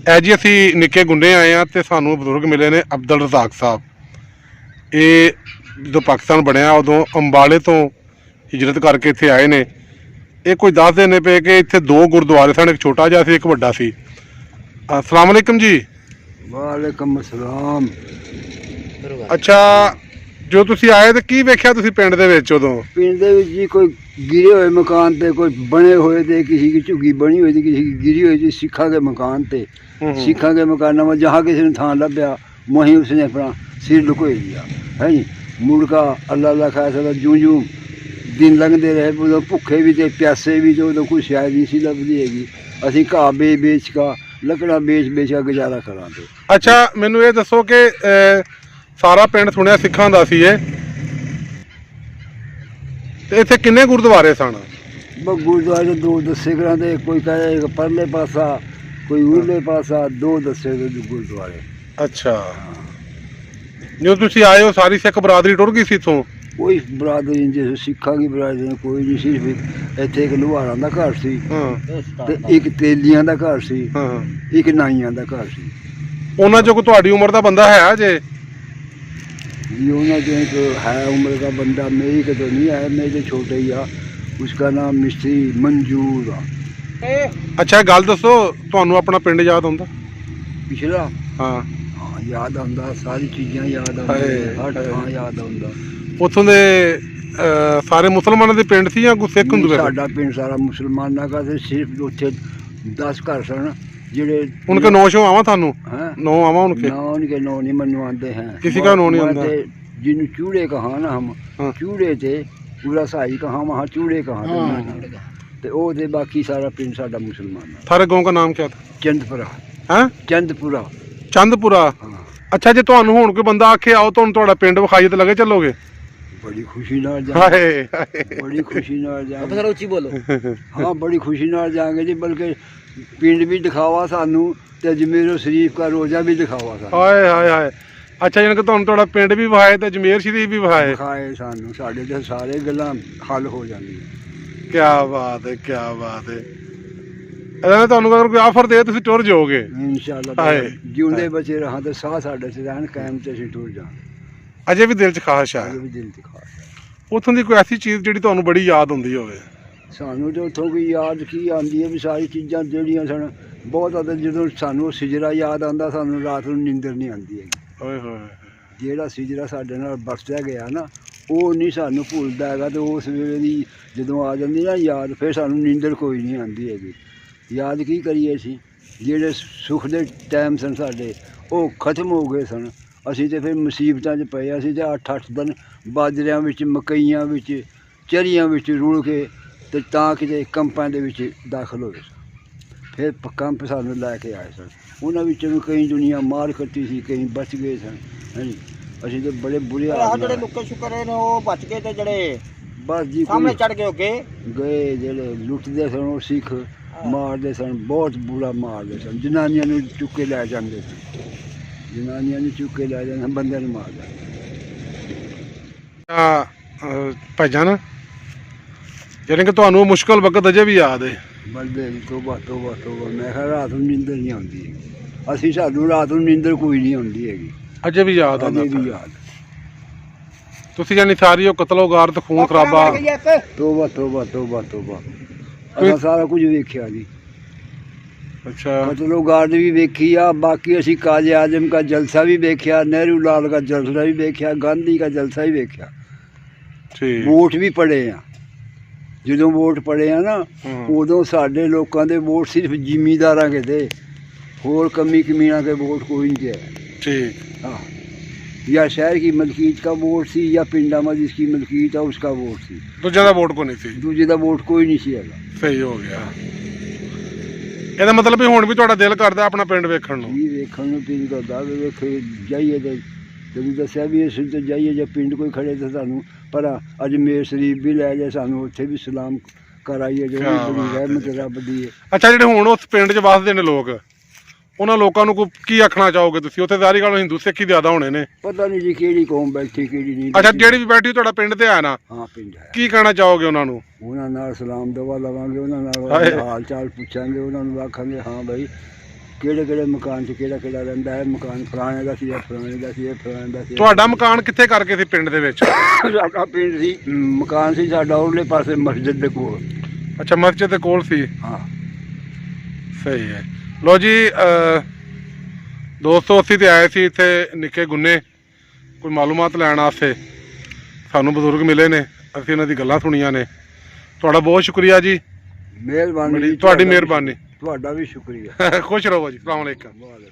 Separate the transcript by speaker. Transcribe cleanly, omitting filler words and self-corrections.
Speaker 1: ਐ ਜੀ ਅਸੀਂ ਨਿੱਕੇ ਗੁੰਡੇ ਆਏ ਆ ਤੇ ਸਾਨੂੰ ਬਜ਼ੁਰਗ ਮਿਲੇ ਨੇ ਅਬਦੁਲ ਰਜ਼ਾਕ ਸਾਹਿਬ। ਇਹ ਜਦੋਂ ਪਾਕਿਸਤਾਨ ਬਣਿਆ ਉਦੋਂ ਅੰਬਾਲੇ ਤੋਂ ਹਿਜਰਤ ਕਰਕੇ ਇੱਥੇ ਆਏ ਨੇ। ਇਹ ਕੋਈ ਦੱਸਦੇ ਨੇ ਪਏ ਕਿ ਇੱਥੇ ਦੋ ਗੁਰਦੁਆਰੇ ਸਨ, ਇੱਕ ਛੋਟਾ ਜਿਹਾ ਸੀ ਇੱਕ ਵੱਡਾ ਸੀ। अस्सलाम वालेकुम जी।
Speaker 2: ਵਾਲੇਕਮ ਅਸਲਾਮ।
Speaker 1: ਅੱਛਾ, ਜੋ ਤੁਸੀਂ ਆਏ ਤੇ ਕੀ ਵੇਖਿਆ ਤੁਸੀਂ ਪਿੰਡ ਦੇ ਵਿੱਚ ਉਦੋਂ?
Speaker 2: ਪਿੰਡ ਦੇ ਵਿੱਚ ਜੀ ਕੋਈ ਗਿਰੇ ਹੋਏ ਮਕਾਨ ਤੇ ਕੋਈ ਬਣੇ ਹੋਏ ਤੇ किसी की ਝੁੱਗੀ ਬਣੀ ਹੋਈ ਤੇ किसी की गिरी हुई थी सिखा के मकान ते। सिखा के मकानों में जहाँ किसी ने थान लभ्या वहीं उसने अपना सिर लुकोई दिया है जी। मुड़का अल्लाह अल्लाह खाया सदा जूं जूं दिन लंघते रहे उदों भुखे भी ते प्यासे भी तो उदों कुछ शायद नहीं सी लभदी हैगी। असीं घाह बेच का ਲੱਕੜਾਂ ਵੇਚ ਕੇ ਗੁਜ਼ਾਰਾ ਕਰਾਂਗੇ।
Speaker 1: ਅੱਛਾ, ਮੈਨੂੰ ਇਹ ਦੱਸੋ ਕਿ ਸਾਰਾ ਪਿੰਡ ਸੁਣਿਆ ਸਿੱਖਾਂ ਦਾ ਸੀ ਇਹ, ਤੇ ਇੱਥੇ ਕਿੰਨੇ ਗੁਰਦੁਆਰੇ ਸਨ?
Speaker 2: ਗੁਰਦੁਆਰੇ ਦੋ ਦੱਸੇ ਕਰਾਂਦੇ, ਕੋਈ ਕਹੇ ਇੱਕ ਪਰਲੇ ਪਾਸਾ ਕੋਈ ਉਰਲੇ ਪਾਸਾ, ਦੋ ਦੱਸੇ ਗੁਰਦੁਆਰੇ।
Speaker 1: ਅੱਛਾ, ਜਦੋਂ ਤੁਸੀਂ ਆਏ ਹੋ ਸਾਰੀ ਸਿੱਖ ਬਰਾਦਰੀ ਟੁਰ ਗਈ ਸੀ ਇੱਥੋਂ?
Speaker 2: ਕੋਈ ਬਰਾਦਰੀ ਨਹੀਂ, ਜਿਸ ਸਿੱਖਾਂ ਦੀ ਬਰਾਦਰੀ ਕੋਈ ਨਹੀਂ ਸੀ। ਇੱਥੇ ਇੱਕ ਲੁਹਾਰਾਂ ਦਾ ਘਰ ਸੀ ਤੇ ਇੱਕ ਤੇਲੀਆਂ ਦਾ ਘਰ ਸੀ, ਇੱਕ ਨਾਈਆਂ ਦਾ ਘਰ ਸੀ।
Speaker 1: ਉਹਨਾਂ ਚੋਂ ਕੋਈ ਤੁਹਾਡੀ ਉਮਰ ਦਾ ਬੰਦਾ ਹੈ ਅਜੇ?
Speaker 2: जी ਉਹਨਾਂ जो एक है उम्र का बंदा, मेरी के तो नहीं है, मेरे तो छोटे ही आ। उसका नाम मिस्त्री मंजूर आ।
Speaker 1: ਅੱਛਾ, ਗੱਲ ਦੱਸੋ, ਤੁਹਾਨੂੰ ਆਪਣਾ ਪਿੰਡ ਯਾਦ ਆਉਂਦਾ?
Speaker 2: पिछला
Speaker 1: ਹਾਂ,
Speaker 2: हाँ याद आंदा, सारी चीज़ां याद आंदियां, हर थां याद आंदा।
Speaker 1: ਉੱਥੋਂ ਦੇ ਸਾਰੇ ਮੁਸਲਮਾਨਾਂ ਦੇ ਪਿੰਡ ਸੀ ਜਾਂ ਕੋਈ ਸਿੱਖ ਹੁੰਦੇ?
Speaker 2: ਸਾਡਾ ਪਿੰਡ ਸਾਰਾ ਮੁਸਲਮਾਨਾਂ ਦਾ ਤੇ ਸਿਰਫ ਉੱਥੇ 10 ਘਰ ਸਨ ਜਿਹੜੇ
Speaker 1: उनके नौ शो आवा थानू?
Speaker 2: हैं
Speaker 1: नौ आवा उनके?
Speaker 2: उनके नौ नहीं मनु आते हैं,
Speaker 1: किसी का नौ नहीं आंदा।
Speaker 2: जिन्हें चूड़े कहा ना हम,
Speaker 1: हाँ।
Speaker 2: चूड़े थे पूरा साई कहा, वहाँ चूड़े कहा ते ओ ते बाकी सारा पिंड साडा मुसलमान है।
Speaker 1: थारे गांव का नाम क्या था?
Speaker 2: चंदपुरा।
Speaker 1: हैं?
Speaker 2: चंदपुरा।
Speaker 1: चंदपुरा।
Speaker 2: हाँ।
Speaker 1: अच्छा, जे ਤੁਹਾਨੂੰ ਹੁਣ ਕੋਈ ਬੰਦਾ ਆਖੇ ਆਓ ਤੁਹਾਨੂੰ ਤੁਹਾਡਾ ਪਿੰਡ ਵਿਖਾਈਏ ਤੇ ਲੱਗੇ ਚੱਲੋਗੇ?
Speaker 2: बड़ी खुशी नाल
Speaker 1: ਹਾਏ
Speaker 2: जाएंगे, बड़ी खुशी नाल जाएंगे।
Speaker 3: ਉੱਚੀ ਬੋਲੋ।
Speaker 2: हाँ, बड़ी खुशी नाल जाएंगे जी, बल्कि पिंड भी दिखावा सानू ते अजमेर शरीफ का रोजा भी दिखावा सानू।
Speaker 1: ਹਾਏ ਹਾਏ ਹਾਏ। ਅੱਛਾ, ਜਾਨ ਕਿ ਤੁਹਾਨੂੰ ਤੁਹਾਡਾ ਪਿੰਡ ਵੀ ਵਿਖਾਏ ਤੇ ਅਜਮੇਰ ਸ਼ਰੀਫ ਵੀ ਵਿਖਾਏ?
Speaker 2: दिखाए सानू, साडे ते सारे गल्लां हल हो जांदियां।
Speaker 1: ਕੀ ਬਾਤ ਹੈ, ਕੀ ਬਾਤ ਹੈ। ਇਹਦਾ ਤੁਹਾਨੂੰ ਅਗਰ ਕੋਈ ਆਫਰ ਦੇ ਤੁਸੀਂ ਟੁਰ ਜਾਓਗੇ
Speaker 2: इंशाअल्लाह
Speaker 1: हाय।
Speaker 2: जिउंदे बचे रहां ते साह साडे च रहन कायम ते असीं टुर जां।
Speaker 1: ਅਜੇ ਵੀ ਦਿਲ 'ਚ ਖਾਸ਼ ਆ?
Speaker 2: अजे भी दिल दिखा
Speaker 1: ਉੱਥੋਂ ਦੀ ਕੋਈ ਐਸੀ ਚੀਜ਼ ਜਿਹੜੀ ਤੁਹਾਨੂੰ ਬੜੀ ਯਾਦ ਹੁੰਦੀ ਹੋਵੇ?
Speaker 2: ਸਾਨੂੰ ਤੇ ਉੱਥੋਂ ਕੋਈ ਯਾਦ ਕੀ ਆਉਂਦੀ ਹੈ ਵੀ ਸਾਰੀ ਚੀਜ਼ਾਂ ਜਿਹੜੀਆਂ ਸਨ ਬਹੁਤ ਜ਼ਿਆਦਾ। ਜਦੋਂ ਸਾਨੂੰ ਸਿਜਰਾ ਯਾਦ ਆਉਂਦਾ ਸਾਨੂੰ ਰਾਤ ਨੂੰ ਨੀਂਦਰ ਨਹੀਂ ਆਉਂਦੀ ਹੈਗੀ।
Speaker 1: ਓਏ ਹੋਏ।
Speaker 2: ਜਿਹੜਾ ਸਿਜਰਾ ਸਾਡੇ ਨਾਲ ਵਰਤਿਆ ਗਿਆ ਨਾ ਉਹ ਨਹੀਂ ਸਾਨੂੰ ਭੁੱਲਦਾ ਹੈਗਾ, ਤੇ ਉਸ ਵੇਲੇ ਦੀ ਜਦੋਂ ਆ ਜਾਂਦੀ ਨਾ ਯਾਦ, ਫਿਰ ਸਾਨੂੰ ਨੀਂਦਰ ਕੋਈ ਨਹੀਂ ਆਉਂਦੀ ਹੈਗੀ। ਯਾਦ ਕੀ ਕਰੀਏ ਅਸੀਂ, ਜਿਹੜੇ ਸੁੱਖ ਦੇ ਟਾਈਮ ਸਨ ਸਾਡੇ ਉਹ ਖਤਮ ਹੋ ਗਏ ਸਨ। ਅਸੀਂ ਤੇ ਫਿਰ ਮੁਸੀਬਤਾਂ 'ਚ ਪਏ। ਅਸੀਂ ਤੇ 8-8 ਦਿਨ ਬਾਜਰਿਆਂ ਵਿੱਚ, ਮਕਈਆਂ ਵਿੱਚ, ਚਰੀਆਂ ਵਿੱਚ ਰੁਲ ਕੇ ਤੇ ਤਾਂ ਕਿਤੇ ਕੰਪਾਂ ਦੇ ਵਿੱਚ ਦਾਖਲ ਹੋਏ ਸਨ। ਫਿਰ ਕੰਪ ਸਾਨੂੰ ਲੈ ਕੇ ਆਏ ਸਨ। ਉਹਨਾਂ ਵਿੱਚੋਂ ਕਈ ਦੁਨੀਆ ਮਾਰ ਕੱਟੀ ਸੀ, ਕਈ ਬਚ ਗਏ ਸਨ। ਹਾਂਜੀ, ਅਸੀਂ ਤੇ ਬੜੇ ਬੁਰੇ ਹਾਲ
Speaker 3: ਜਿਹੜੇ ਲੁੱਕੇ ਸ਼ੁਕਰੇ ਨੇ ਉਹ ਬਚ ਗਏ, ਤੇ ਜਿਹੜੇ
Speaker 2: ਬਸ ਜੀ
Speaker 3: ਸਾਹਮਣੇ ਚੜ ਗਏ ਅੱਗੇ
Speaker 2: ਗਏ, ਜਿਹੜੇ ਲੁੱਟਦੇ ਸਨ ਉਹ ਸਿੱਖ ਮਾਰਦੇ ਸਨ, ਬਹੁਤ ਬੁਰਾ ਮਾਰਦੇ ਸਨ। ਜਨਾਨੀਆਂ ਨੂੰ ਚੁੱਕ ਕੇ ਲੈ ਜਾਂਦੇ ਸੀ, ਜਨਾਨੀਆਂ ਨੂੰ ਚੁੱਕ ਕੇ ਲੈ ਜਾਂਦੇ, ਬੰਦਿਆਂ ਨੂੰ ਮਾਰ ਜਾਂਦੇ।
Speaker 1: ਭਾਈਜਾਨ, ਯਾਨੀ ਕਿ ਤੁਹਾਨੂੰ ਮੁਸ਼ਕਲ ਵਕਤ ਅਜੇ ਵੀ ਯਾਦ ਹੈ?
Speaker 2: ਬੰਦੇ ਤੋਬਾ ਤੋਬਾ ਤੋਬਾ। ਮੈਂ ਕਿਹਾ ਰਾਤ ਨੂੰ ਨੀਂਦਰ ਨਹੀਂ ਆਉਂਦੀ ਹੈਗੀ। ਅਸੀਂ ਸਾਨੂੰ ਰਾਤ ਨੂੰ ਨੀਂਦਰ ਕੋਈ ਨਹੀਂ ਆਉਂਦੀ ਹੈਗੀ,
Speaker 1: ਅਜੇ ਵੀ ਯਾਦ ਆਉਂਦਾ?
Speaker 2: ਅਜੇ ਵੀ ਯਾਦ।
Speaker 1: ਤੁਸੀਂ ਜਾਨੀ ਸਾਰੀ ਉਹ ਕਤਲੋਗਾਰ ਤੇ ਖੂਨ ਖਰਾਬਾ?
Speaker 2: ਤੋਬਾ ਤੋਬਾ ਤੋਬਾ ਤੋਬਾ। ਅਸੀਂ ਸਾਰਾ ਕੁਝ ਵੇਖਿਆ ਜੀ।
Speaker 1: ਅੱਛਾ,
Speaker 2: ਕਤਲੋਗਾਰ ਵੀ ਵੇਖੀ ਆ, ਬਾਕੀ ਅਸੀਂ ਕਾਜ਼ੇ ਆਜ਼ਮ ਦਾ ਜਲਸਾ ਵੀ ਵੇਖਿਆ, ਨਹਿਰੂ ਲਾਲ ਦਾ ਜਲਸਾ ਵੀ ਵੇਖਿਆ, ਗਾਂਧੀ ਦਾ ਜਲਸਾ ਵੀ ਵੇਖਿਆ।
Speaker 1: ਠੀਕ।
Speaker 2: ਵੋਟ ਵੀ ਪੜੇ ਆ। ਜਦੋਂ ਵੋਟ ਪੜੇ ਆ ਨਾ ਉਦੋਂ ਸਾਡੇ ਲੋਕਾਂ ਦੇ ਵੋਟ ਸਿਰਫ ਜ਼ਿਮੀਂਦਾਰਾਂ ਕੇ थे, ਹੋਰ ਕਮੀ ਕਮੀਨਾ ਕੇ ਵੋਟ ਕੋਈ नहीं थे।
Speaker 1: ठीक।
Speaker 2: हाँ, या शहर की मलकीत का वोट सी या पिंडा में जिसकी मलकीत है उसका वोट सी।
Speaker 1: ਦੂਜਿਆਂ ਦਾ ਵੋਟ ਕੋ ਨਹੀਂ ਸੀ?
Speaker 2: दूजे का वोट कोई नहीं सी हैगा।
Speaker 1: ਸਹੀ ਹੋ ਗਿਆ। ਇਹਦਾ ਮਤਲਬ ਵੀ ਹੁਣ ਵੀ ਤੁਹਾਡਾ ਦਿਲ ਕਰਦਾ ਆਪਣਾ ਪਿੰਡ ਵੇਖਣ ਨੂੰ?
Speaker 2: जी वेखण नूं दिल करदा वे वेखे जाइए ते ਜਦੋਂ ਦੱਸਿਆ ਵੀ ਅਸੀਂ ਤੇ ਜਾਈਏ, ਜੇ ਪਿੰਡ ਕੋਈ ਖੜੇ ਤੇ ਸਾਨੂੰ ਪਰ ਅਜਮੇਰ ਸ਼ਰੀਫ ਵੀ ਲੈ ਜਾਏ, ਸਾਨੂੰ ਉੱਥੇ ਵੀ ਸਲਾਮ ਕਰਾਈਏ, ਜੋ ਬੜੀ ਰਹਿਮਤ ਰੱਬ ਦੀ ਹੈ।
Speaker 1: ਅੱਛਾ, ਜਿਹੜੇ ਹੁਣ ਉਸ ਪਿੰਡ 'ਚ ਵੱਸਦੇ ਨੇ ਲੋਕ, ਉਹਨਾਂ ਲੋਕਾਂ ਨੂੰ ਕੀ ਆਖਣਾ ਚਾਹੋਗੇ ਤੁਸੀਂ? ਉੱਥੇ ਸਾਰੀ ਗੱਲ ਹਿੰਦੂ ਸਿੱਖ ਹੀ ਜ਼ਿਆਦਾ ਹੋਣੇ ਨੇ।
Speaker 2: ਪਤਾ ਨਹੀਂ ਜੀ ਕਿਹੜੀ ਕੌਮ ਬੈਠੀ ਕਿਹੜੀ ਨਹੀਂ।
Speaker 1: ਅੱਛਾ, ਜਿਹੜੀ ਵੀ ਬੈਠੀ ਤੁਹਾਡਾ ਪਿੰਡ ਤੇ ਆ ਨਾ,
Speaker 2: ਹਾਂ ਪਿੰਡ ਹੈ,
Speaker 1: ਕੀ ਕਹਿਣਾ ਚਾਹੋਗੇ ਉਹਨਾਂ ਨੂੰ?
Speaker 2: ਉਹਨਾਂ ਨਾਲ ਸਲਾਮ ਦੁਆ ਲਵਾਂਗੇ, ਉਹਨਾਂ ਨਾਲ ਹਾਲ ਚਾਲ ਪੁੱਛਾਂਗੇ, ਉਹਨਾਂ ਨੂੰ ਆਖਾਂਗੇ ਹਾਂ ਭਾਈ ਕਿਹੜੇ ਮਕਾਨ 'ਚ ਕਿਹੜਾ ਰਹਿੰਦਾ ਹੈ। ਮਕਾਨ ਫਲਾਣੇ ਦਾ ਸੀ, ਇਹ ਫਲਾਣੇ ਦਾ ਸੀ, ਇਹ ਫਲਾਣੇ ਦਾ ਸੀ।
Speaker 1: ਤੁਹਾਡਾ ਮਕਾਨ ਕਿੱਥੇ ਕਰਕੇ ਸੀ ਪਿੰਡ ਦੇ ਵਿੱਚ?
Speaker 2: ਸਾਡਾ ਪਿੰਡ ਸੀ, ਮਕਾਨ ਸੀ ਸਾਡਾ ਉਹਲੇ ਪਾਸੇ ਮਸਜਿਦ ਦੇ ਕੋਲ।
Speaker 1: ਅੱਛਾ, ਮਸਜਿਦ ਦੇ ਕੋਲ ਸੀ।
Speaker 2: ਹਾਂ
Speaker 1: ਸਹੀ ਹੈ। ਲੋ ਜੀ ਦੋਸਤੋ, ਅਸੀਂ ਤੇ ਆਏ ਸੀ ਇੱਥੇ ਨਿੱਕੇ ਗੁੰਨੇ ਕੋਈ ਮਾਲੂਮਾਤ ਲੈਣ ਵਾਸਤੇ। ਸਾਨੂੰ ਬਜ਼ੁਰਗ ਮਿਲੇ ਨੇ, ਅਸੀਂ ਇਹਨਾਂ ਦੀ ਗੱਲਾਂ ਸੁਣੀਆਂ ਨੇ। ਤੁਹਾਡਾ ਬਹੁਤ ਸ਼ੁਕਰੀਆ ਜੀ,
Speaker 2: ਮਿਹਰਬਾਨੀ ਜੀ,
Speaker 1: ਤੁਹਾਡੀ ਮਿਹਰਬਾਨੀ।
Speaker 2: ਤੁਹਾਡਾ ਵੀ ਸ਼ੁਕਰੀਆ।
Speaker 1: ਖੁਸ਼ ਰਹੋ ਜੀ। ਅਸਲਾਮ ਵਾਲੇਕਮ।
Speaker 2: ਵਾਹਿਗੁਰੂ।